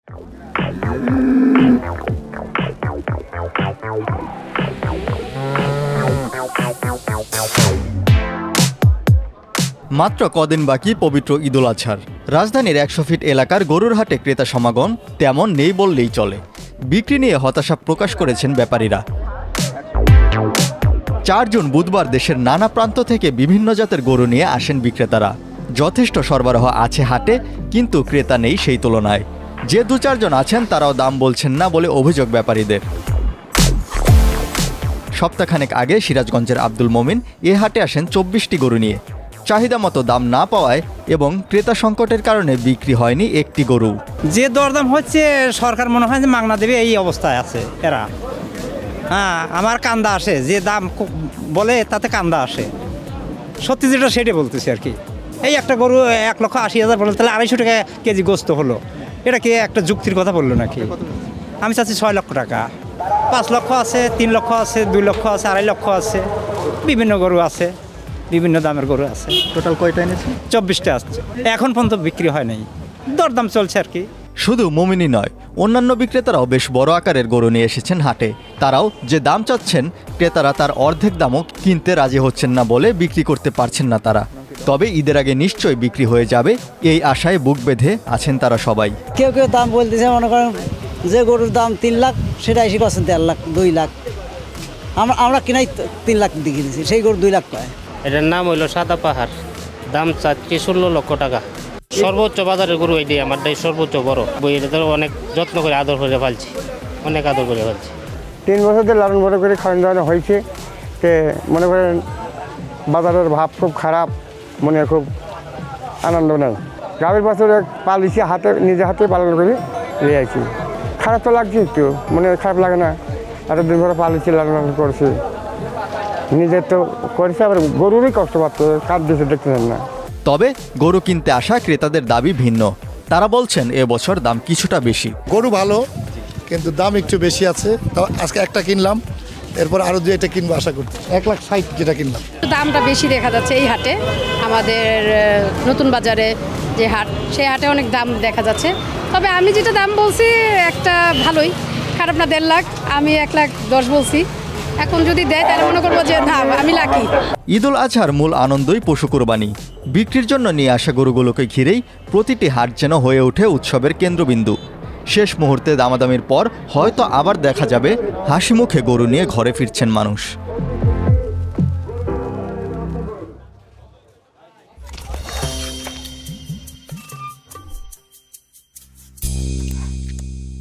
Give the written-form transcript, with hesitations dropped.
মাত্র কদিন বাকি পবিত্র ঈদুল আজহার। রাজধানীর ১০০ ফিট এলাকার গরুর হাটে ক্রেতা সমাগম তেমন নেই বললেই চলে। বিক্রি নিয়ে হতাশা প্রকাশ করেছেন ব্যাপারীরা। ৪ জুন বুধবার দেশের নানা প্রান্ত থেকে বিভিন্ন জাতের গরু নিয়ে আসেন বিক্রেতারা। যথেষ্ট সরবরাহ আছে হাটে, কিন্তু ক্রেতা নেই সেই তুলনায়। যে ২-৪ জন আছেন তারাও দাম বলছেন না বলে অভিযোগ ব্যাপারীদের। সপ্তাহখানেক আগে সিরাজগঞ্জের আব্দুল মমিন এ হাটে আসেন ২৪টি গরু নিয়ে। চাহিদা মতো দাম না পাওয়ায় এবং ক্রেতা সংকটের কারণে বিক্রি হয়নি একটি গরু। যে দরদাম হচ্ছে সরকার মনে হয় যে মাগনা দেবে, এই অবস্থায় আছে এরা। আমার কান্দা আসে, যে দাম বলে তাতে কান্দা আসে। সত্যি যেটা সেটাই বলতেছি আর কি। এই একটা গরু ১,৮০,০০০ বললো, তাহলে ২৫০ টাকা কেজি গোস্ত হলো। এটা কি একটা যুক্তির কথা বললো নাকি? আমি চাচ্ছি ৬ লক্ষ টাকা। ৫ লক্ষ আছে, ৩ লক্ষ আছে, ২ লক্ষ আছে, ২.৫ লক্ষ আছে, বিভিন্ন গরু আছে, বিভিন্ন দামের গরু আছে। টোটাল কয়টা এনেছে? ২৪টা আসছে, এখন পর্যন্ত বিক্রি হয় নাই, দরদাম চলছে আর কি। শুধু মমিনই নয়, অন্যান্য বিক্রেতারাও বেশ বড় আকারের গরু নিয়ে এসেছেন হাটে। তারাও যে দাম চাচ্ছেন, ক্রেতারা তার অর্ধেক দামও কিনতে রাজি হচ্ছেন না বলে বিক্রি করতে পারছেন না তারা। তবে ঈদের আগে নিশ্চয়ই বিক্রি হয়ে যাবে এই আশায় বুক বেঁধে আছেন তারা সবাই। কেউ কেউ দাম বলতেছে, মনে করেন যে গরুর দাম ৩ লাখ সেটা এসে করছেন ১.৫ লাখ, ২ লাখ। আমরা কিনাই ৩ লাখ দিয়ে কিনেছি, সেই গরু ২ লাখ পায়। এটার নাম হইল সাদা পাহাড়, দাম চাচ্ছি ১৬ লক্ষ টাকা। সর্বোচ্চ বাজারের গরু এটাই, আমারটাই সর্বোচ্চ বড়। এটা তো অনেক যত্ন করে আদর করে ফেলছি, অনেক আদর করে ফেলছি। ৩ বছর ধরে লালন বড় করে খাওয়ান দাওয়ানো হয়েছে। মনে করেন বাজারের ভাব খুব খারাপ, মনে খুব আনন্দ নেই। গাভীর বছর পালিছি, নিজে হাতে পালন করে নিয়ে আসি। খারাপ তো লাগছে একটু, মনে খারাপ লাগে না? এতদিন ধরে পালিছি, লালন করছি, নিজের তো করেছে, আবার গরুরই কষ্ট পাচ্ছে, কাজ দিয়েছে দেখতেছেন না। তবে গরু কিনতে আসা ক্রেতাদের দাবি ভিন্ন। তারা বলছেন এবছর দাম কিছুটা বেশি। গরু ভালো, কিন্তু দাম একটু বেশি আছে। তো আজকে একটা কিনলাম, এরপর আরো 2-1টা কিনবো আশা করছি। 1,60,000 যেটা কিনলাম। দামটা বেশি দেখা যাচ্ছে এই হাটে। আমাদের নতুন বাজারে যে হাট, সেই হাটে অনেক দাম দেখা যাচ্ছে। তবে আমি যেটা দাম বলছি একটা ভালোই, খারাপ না। 1.5 লাখ, আমি 1,10,000 বলছি। এখন যদি দেয় তাহলে মনে করবো যে দাম আমি লাকি। ঈদুল আজহার মূল আনন্দই পশু কুরবানি। বিক্রির জন্য নিয়ে আসা গরুগুলোকে ঘিরেই প্রতিটি হাট যেন হয়ে ওঠে উৎসবের কেন্দ্রবিন্দু। শেষ মুহূর্তে দামাদামির পর হয়তো আবার দেখা যাবে হাসি মুখে গরু নিয়ে ঘরে ফিরছেন মানুষ।